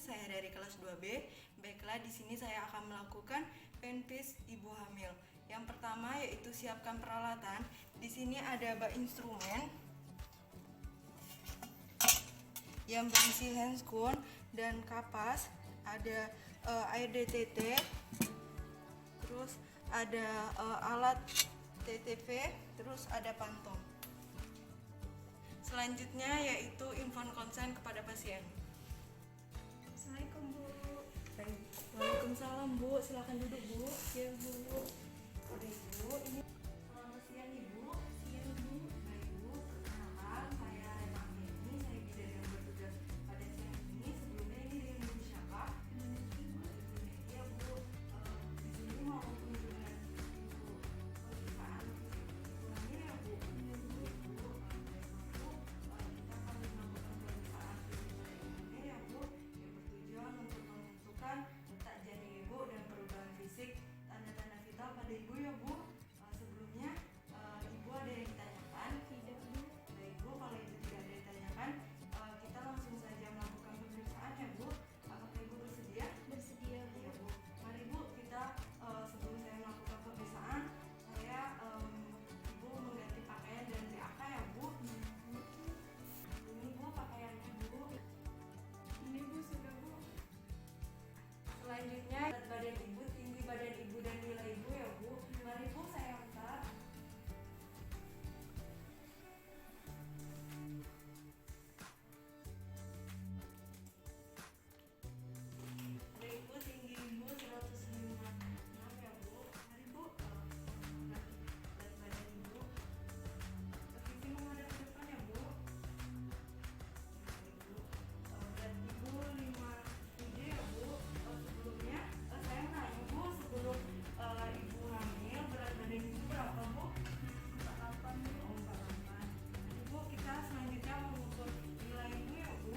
saya dari kelas 2B. Baiklah, di sini saya akan melakukan penpis ibu hamil. Yang pertama yaitu siapkan peralatan. Di sini ada bak instrumen yang berisi handscoon dan kapas, ada air DTT, terus ada alat TTV, terus ada pantom. Selanjutnya yaitu info konsen kepada pasien. Assalamualaikum Bu. Waalaikumsalam Bu, silakan duduk Bu. Ya Bu. Oke Bu, ini selamat siang Ibu. Siang Bu. Baik Bu, perkenalkan saya Rema Angeni, saya bidan yang bertugas pada siang ini. Sebelumnya ini dengan Ibu siapa? Ya Bu, di sini mau kunjungan Ibu pemeriksaan ibu hamil ya Bu. Ibu, kita akan melakukan pemeriksaan ibu ya Bu, yang bertujuan untuk menentukan letak janin Ibu dan perubahan fisik tanda-tanda vital pada Ibu ya Bu. Sebelumnya Ibu ada yang ditanyakan? Tidak Bu. Baik Bu, kalau Ibu tidak ada yang ditanyakan, kita langsung saja melakukan pemeriksaan ya Bu. Apakah Ibu bersedia? Bersedia Bu. Ya Bu, mari Bu, kita sebelum saya melakukan pemeriksaan, saya Ibu mengganti pakaian dan BAK ya Bu. Ini Bu pakaiannya Bu. Ini Bu sudah Bu. Selanjutnya berat badan Ibu, tinggi badan Ibu dan nilai Ibu ya Bu. Mari Bu, saya angkat. Baik Bu, tinggi Ibu 156 ya Bu. Mari Bu, berat badan Ibu. Posisi menghadap ke depan ya Bu. Baik Bu, berat Ibu 57 ya Bu. Sebelumnya saya nanya Bu, sebelum Ibu hamil berat badan Ibu berapa Bu? 48 Bu. Oh, 48. Ibu, kita selanjutnya mengukur nilai Ibu ya Bu.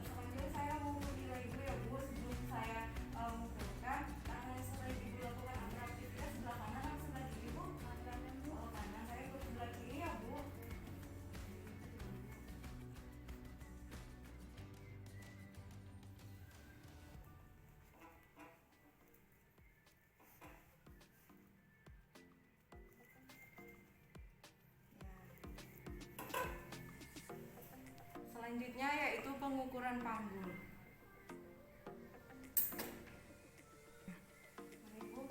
Selanjutnya saya mengukur nilai Ibu ya Bu. Sebelum saya mengukurkan, setelah Ibu lakukan aktivitas sebelah kanan atau sebelah kiri Bu? Kanan Bu. Oh, kanan. Saya ikut sebelah kiri ya Bu. Selanjutnya yaitu pengukuran panggul. Mari Bu,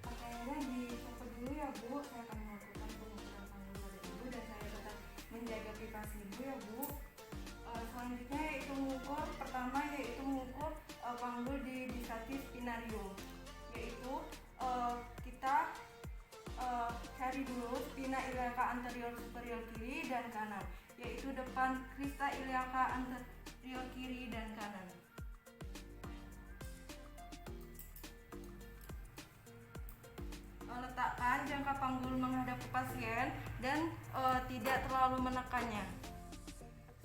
pakaiannya dicopot dulu ya Bu. Saya akan melakukan pengukuran panggul pada Ibu dan saya tetap menjaga privasi Ibu ya Bu. Selanjutnya yaitu mengukur, pertama yaitu mengukur panggul di distatis spinarium, yaitu kita cari dulu spina iliaca anterior superior kiri dan kanan, yaitu depan crista iliaca anterior kiri dan kanan. Letakkan jangka panggul menghadap ke pasien dan tidak terlalu menekannya.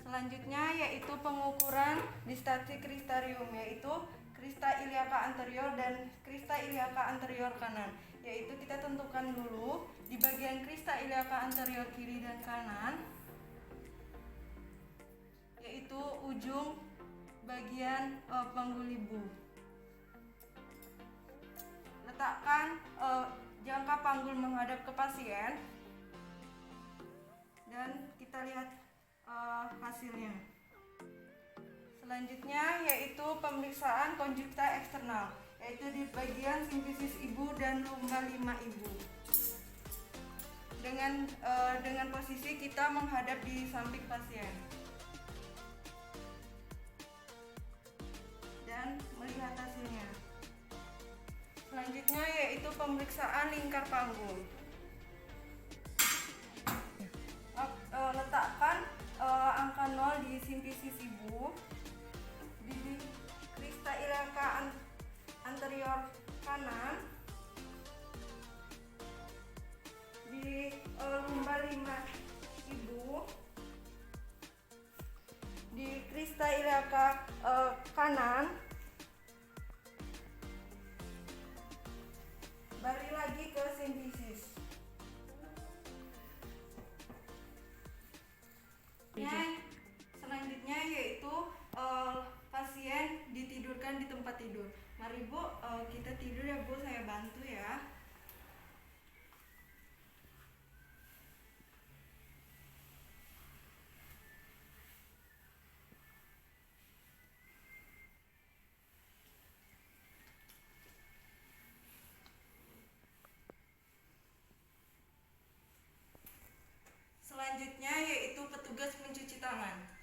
Selanjutnya yaitu pengukuran distatis cristerium, yaitu crista iliaca anterior dan crista iliaca anterior kanan, yaitu kita tentukan dulu di bagian crista iliaca anterior kiri dan kanan, yaitu ujung bagian panggul Ibu. Letakkan jangka panggul menghadap ke pasien dan kita lihat hasilnya. Selanjutnya yaitu pemeriksaan konjukta eksternal, yaitu di bagian simfisis Ibu dan lumba 5 Ibu. Dengan posisi kita menghadap di samping pasien dan melihat hasilnya. Selanjutnya yaitu pemeriksaan lingkar panggul. Letakkan angka 0 di simfisis Ibu, di crista iliaca anterior kanan, di lumba 5 Ibu, di crista iliaca kanan, balik lagi ke simfisis. Selanjutnya yaitu bersihkan di tempat tidur. Mari Bu, kita tidur ya Bu, saya bantu ya. Selanjutnya yaitu petugas mencuci tangan.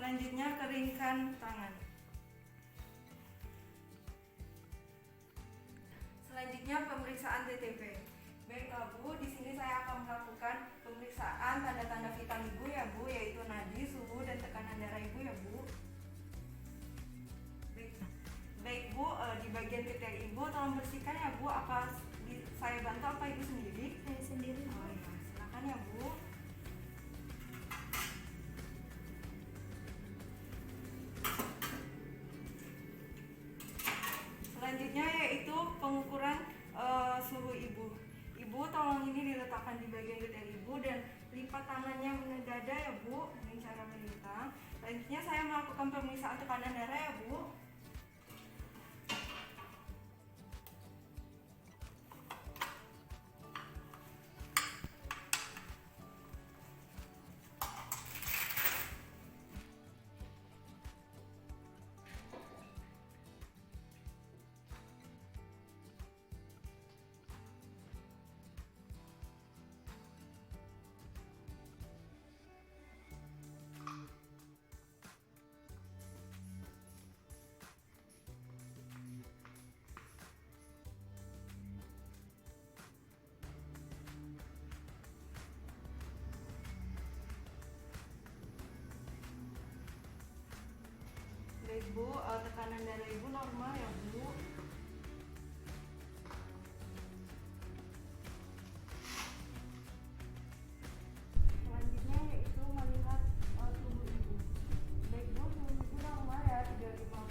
Selanjutnya keringkan tangan. Selanjutnya pemeriksaan TTP. Baik Bu, di sini saya akan melakukan pemeriksaan tanda-tanda vital Ibu ya Bu, yaitu nadi, suhu, dan tekanan darah Ibu ya Bu. Baik Bu, di bagian ketel Ibu tolong bersihkan ya Bu. Apa saya bantu apa Ibu sendiri? Saya sendiri. Oh iya, silakan ya Bu. Selanjutnya yaitu pengukuran suhu Ibu. Ibu tolong ini diletakkan di bagian getar Ibu dan lipat tangannya menedada ya Bu, dengan cara melintang. Selanjutnya saya melakukan pemeriksaan tekanan darah ya Bu. Baik Bu, tekanan darah Ibu normal ya Bu. Selanjutnya yaitu melihat tubuh Ibu. Baik Bu, tubuh Ibu normal ya, 35.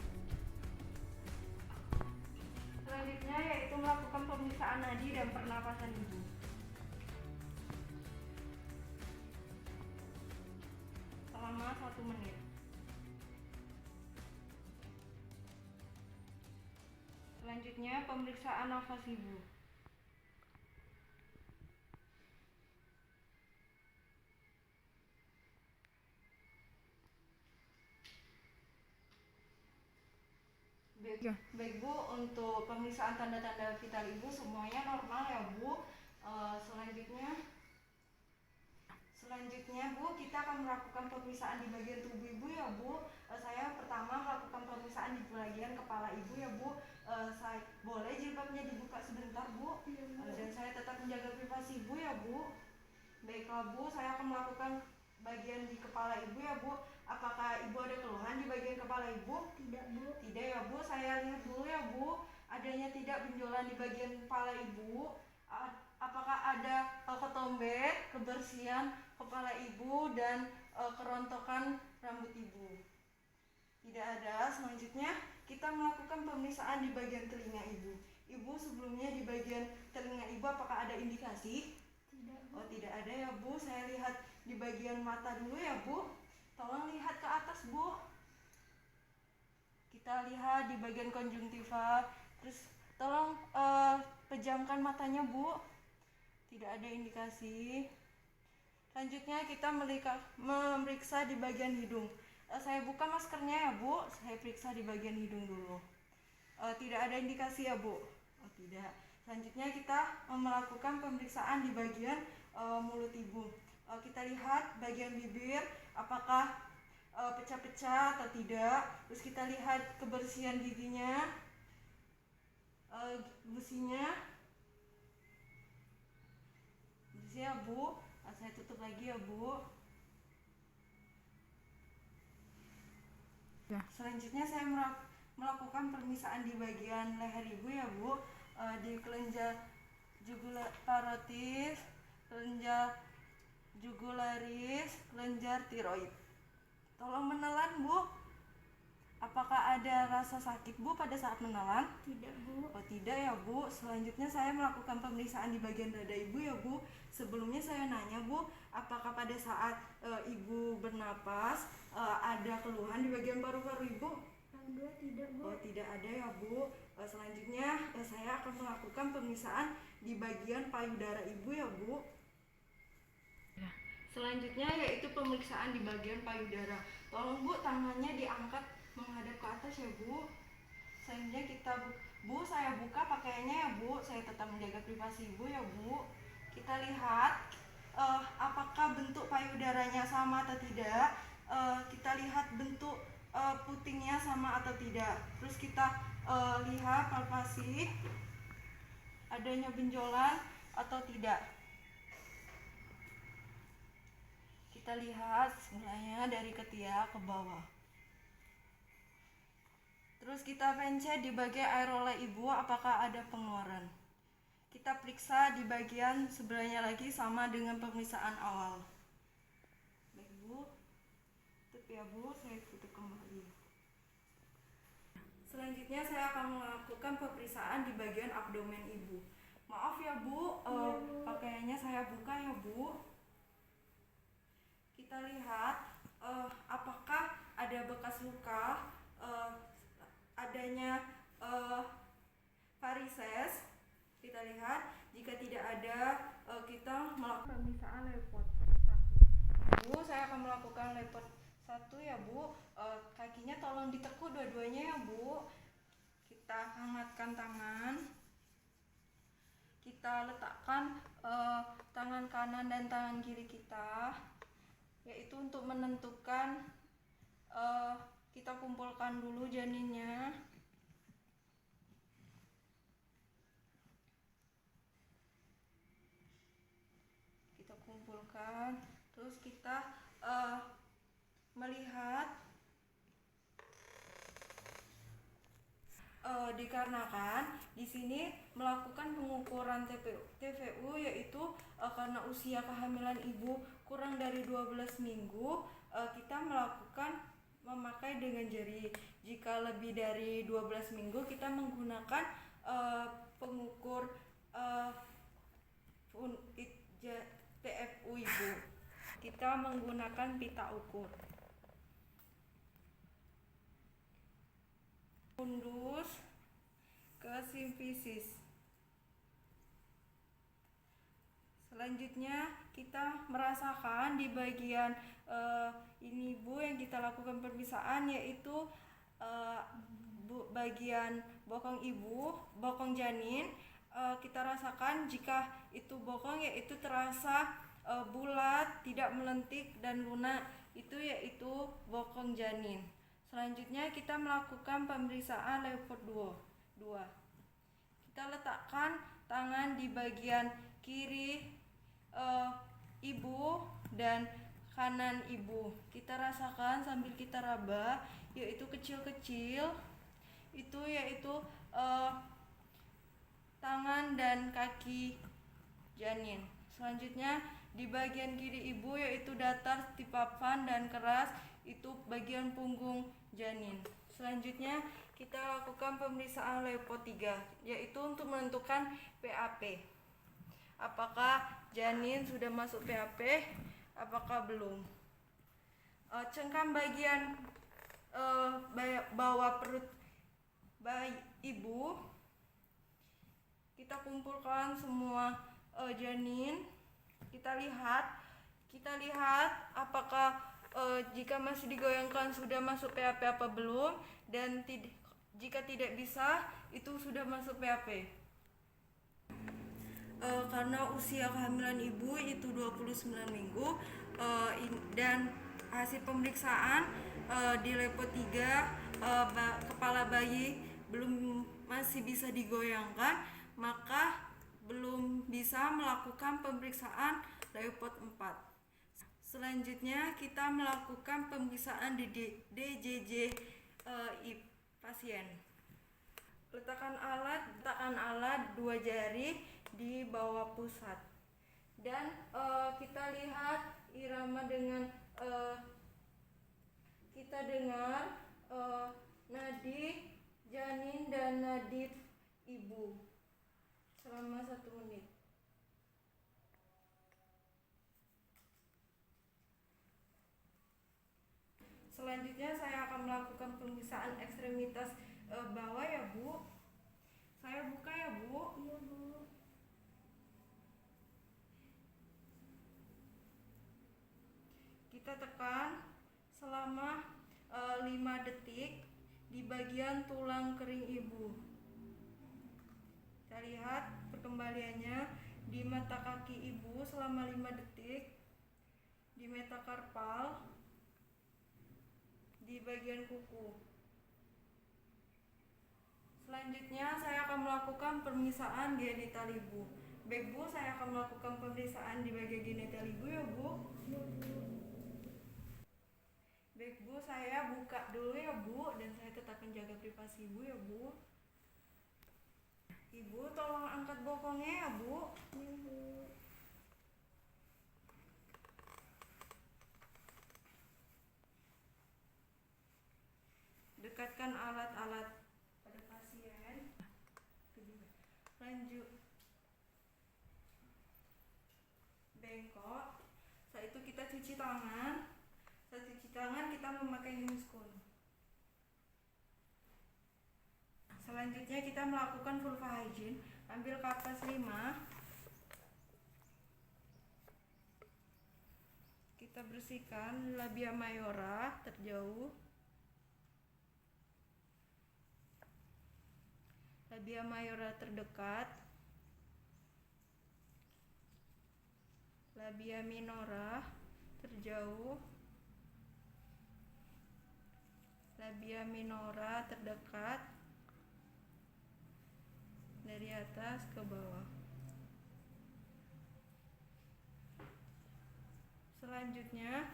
Selanjutnya yaitu melakukan pemeriksaan nadi dan pernapasan Ibu. Selama 1 menit. Selanjutnya pemeriksaan nafas Ibu. Baik Bu, untuk pemeriksaan tanda-tanda vital Ibu semuanya normal ya Bu. Selanjutnya Bu, kita akan melakukan pemeriksaan di bagian tubuh Ibu ya Bu. Saya pertama melakukan pemeriksaan di bagian kepala Ibu ya Bu. Saya boleh jilbabnya dibuka sebentar Bu. Dan saya tetap menjaga privasi Ibu ya Bu. Baiklah Bu, saya akan melakukan bagian di kepala Ibu ya Bu. Apakah Ibu ada keluhan di bagian kepala Ibu? Tidak Bu. Tidak ya Bu, saya lihat dulu ya Bu. Adanya tidak benjolan di bagian kepala Ibu. Apakah ada ketombe, kebersihan kepala Ibu, dan kerontokan rambut Ibu? Tidak ada. Selanjutnya kita melakukan pemeriksaan di bagian telinga Ibu. Ibu sebelumnya di bagian telinga Ibu apakah ada indikasi? Tidak Bu. Oh tidak ada ya Bu. Saya lihat di bagian mata dulu ya Bu. Tolong lihat ke atas Bu. Kita lihat di bagian konjungtiva. Terus tolong pejamkan matanya Bu. Tidak ada indikasi. Selanjutnya kita memeriksa di bagian hidung. Saya buka maskernya ya Bu. Saya periksa di bagian hidung dulu. Tidak ada indikasi ya Bu. Oh tidak. Selanjutnya kita melakukan pemeriksaan di bagian mulut Ibu. Kita lihat bagian bibir apakah pecah-pecah atau tidak. Terus kita lihat kebersihan giginya, gusinya. Bersih ya Bu. Saya tutup lagi ya Bu. Selanjutnya saya melakukan pemisahan di bagian leher ibu ya Bu, di kelenjar parotis, kelenjar jugularis, kelenjar tiroid. Tolong menelan Bu. Apakah ada rasa sakit Bu pada saat menelan? Tidak, Bu. Oh tidak ya Bu. Selanjutnya saya melakukan pemeriksaan di bagian dada ibu ya Bu. Sebelumnya saya nanya Bu, apakah pada saat ibu bernapas ada keluhan di bagian paru-paru ibu? Alhamdulillah tidak, Bu. Oh tidak ada ya Bu. Selanjutnya saya akan melakukan pemeriksaan di bagian payudara ibu ya Bu. Selanjutnya yaitu pemeriksaan di bagian payudara. Tolong Bu, tangannya diangkat menghadap ke atas ya Bu. Selanjutnya saya buka pakaiannya ya Bu. Saya tetap menjaga privasi ibu ya Bu. Kita lihat apakah bentuk payudaranya sama atau tidak. Kita lihat bentuk putingnya sama atau tidak. Terus kita lihat palpasi adanya benjolan atau tidak. Kita lihat sebenarnya dari ketiak ke bawah. Terus kita pencet di bagian areola ibu apakah ada pengeluaran. Kita periksa di bagian sebelahnya lagi sama dengan pemeriksaan awal. Baik Bu, tutup ya Bu, saya tutup kembali. Selanjutnya saya akan melakukan pemeriksaan di bagian abdomen ibu. Maaf ya Bu, pakaiannya saya buka ya Bu. Kita lihat apakah ada bekas luka, adanya varises. Kita lihat, jika tidak ada kita melakukan pemeriksaan lepot 1. Bu, saya akan melakukan lepot 1 ya Bu. Kakinya tolong ditekuk dua-duanya ya Bu. Kita hangatkan tangan. Kita letakkan tangan kanan dan tangan kiri kita, yaitu untuk menentukan kita kumpulkan dulu janinnya. Kita kumpulkan, terus kita melihat dikarenakan di sini melakukan pengukuran TVU yaitu karena usia kehamilan ibu kurang dari 12 minggu, kita memakai dengan jari. Jika lebih dari 12 minggu kita menggunakan pengukur TFU ibu. Kita menggunakan pita ukur. Fundus ke simfisis. Selanjutnya kita merasakan di bagian ini Bu yang kita lakukan pemeriksaan, yaitu bagian bokong ibu, bokong janin. Kita rasakan jika itu bokong yaitu terasa bulat, tidak melentik dan lunak, itu yaitu bokong janin. Selanjutnya kita melakukan pemeriksaan lepot 2. Kita letakkan tangan di bagian kiri ibu dan kanan ibu. Kita rasakan sambil kita raba, yaitu kecil-kecil, itu yaitu tangan dan kaki janin. Selanjutnya di bagian kiri ibu yaitu datar, tipapan dan keras, itu bagian punggung janin. Selanjutnya kita lakukan pemeriksaan lepot 3, yaitu untuk menentukan PAP. Apakah janin sudah masuk PAP, apakah belum. Cengkam bagian bawah perut bayi ibu, kita kumpulkan semua janin. Kita lihat apakah jika masih digoyangkan sudah masuk PAP apa belum, dan jika tidak bisa itu sudah masuk PAP. Karena usia kehamilan ibu itu 29 minggu dan hasil pemeriksaan di lepot 3 kepala bayi masih bisa digoyangkan, maka belum bisa melakukan pemeriksaan lepot 4. Selanjutnya kita melakukan pemeriksaan di DJJ pasien. Letakkan alat 2 jari di bawah pusat. Dan kita lihat irama dengan kita dengar nadi janin dan nadi ibu selama 1 menit. Selanjutnya saya akan melakukan pemeriksaan ekstremitas bawah ya Bu. Saya buka ya Bu. Iya Bu. Kita tekan selama 5 detik di bagian tulang kering ibu. Kita lihat perkembaliannya di mata kaki ibu selama 5 detik, di metakarpal, di bagian kuku. Selanjutnya saya akan melakukan pemeriksaan genital ibu. Baik Bu, saya akan melakukan pemeriksaan di bagian genital ibu ya Bu. Iya Bu. Baik Bu, saya buka dulu ya Bu, dan saya tetap menjaga privasi Ibu ya Bu. Ibu tolong angkat bokongnya ya Bu. Iya Bu. Dekatkan alat-alat pada pasien. Lanjut. Bengkok. Setelah itu kita cuci tangan. Setelah cuci tangan kita memakai hemiskun. Selanjutnya kita melakukan vulva hygiene. Ambil kapas 5. Kita bersihkan labia mayora terjauh, labia mayora terdekat, labia minora terjauh, labia minora terdekat, dari atas ke bawah. Selanjutnya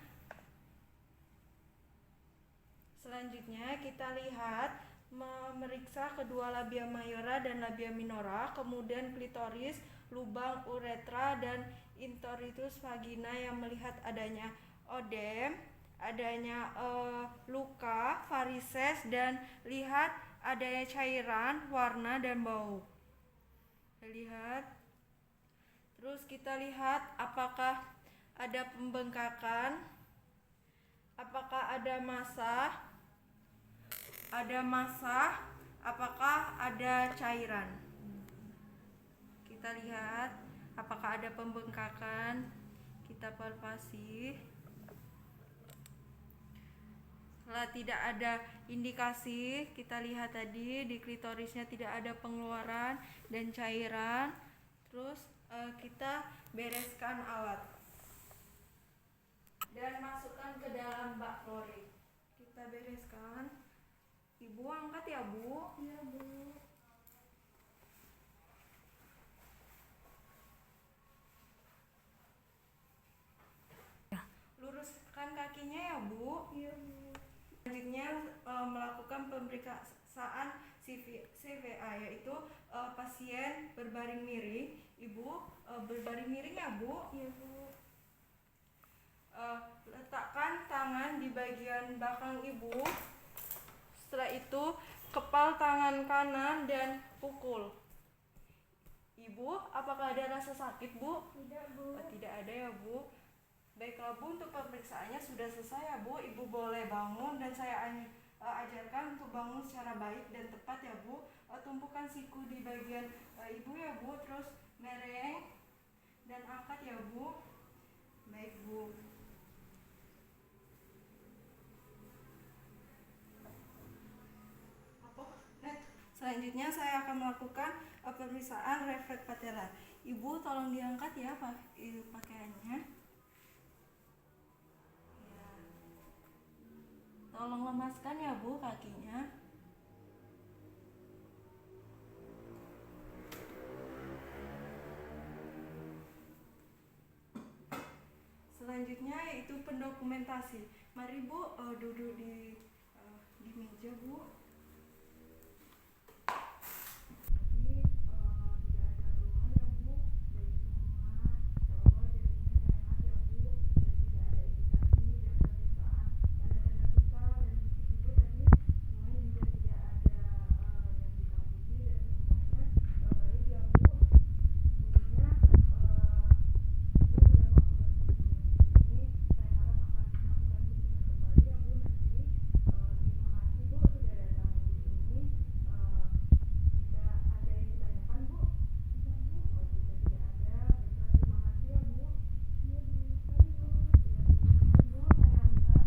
kita lihat memeriksa kedua labia mayora dan labia minora, kemudian klitoris, lubang uretra dan introitus vagina yang melihat adanya odem, adanya luka, varises, dan lihat adanya cairan, warna, dan bau. Lihat. Terus kita lihat apakah ada pembengkakan, apakah ada massa, apakah ada cairan. Kita lihat apakah ada pembengkakan, kita palpasi. Setelah tidak ada indikasi, kita lihat tadi di klitorisnya tidak ada pengeluaran dan cairan. Terus kita bereskan alat dan masukkan ke dalam bak klorin. Kita bereskan. Ibu angkat ya Bu. Iya Bu. Luruskan kakinya ya Bu. Iya Bu. Selanjutnya melakukan pemeriksaan CVA, yaitu pasien berbaring miring. Ibu berbaring miring ya Bu. Iya Bu. Letakkan tangan di bagian belakang ibu. Setelah itu kepal tangan kanan dan pukul. Ibu, apakah ada rasa sakit Bu? Tidak Bu. Tidak ada ya Bu. Baiklah Bu, untuk pemeriksaannya sudah selesai ya Bu. Ibu boleh bangun dan saya ajarkan untuk bangun secara baik dan tepat ya Bu. Tumpukan siku di bagian ibu ya Bu. Terus mereng dan angkat ya Bu. Baik Bu. Selanjutnya saya akan melakukan pemeriksaan refleks patella. Ibu tolong diangkat ya pakaiannya. Ya. Tolong lemaskan ya Bu kakinya. Selanjutnya yaitu pendokumentasi. Mari Bu duduk di meja Bu. Bu. Jadi tidak ada keluhan ya Bu, bayi semua, insya Allah jadinya sehat ya Bu, dan tidak ada indikasi dan pemeriksaan tanda-tanda vital dan fisik Ibu tadi semuanya juga tidak ada yang ditakuti dan semuanya baik ya Bu. Sebelumnya Ibu sudah melakukan kunjungan di sini, saya harap akan melakukan kunjungan kembali ya Bu nanti. Terima kasih Bu sudah datang di sini. Jika ada yang ditanyakan Bu? Tidak Bu. Oh, jika tidak ada, baiklah terima kasih ya Bu. Iya Bu, sorry Bu. Iya Bu, sorry Bu, saya angkat.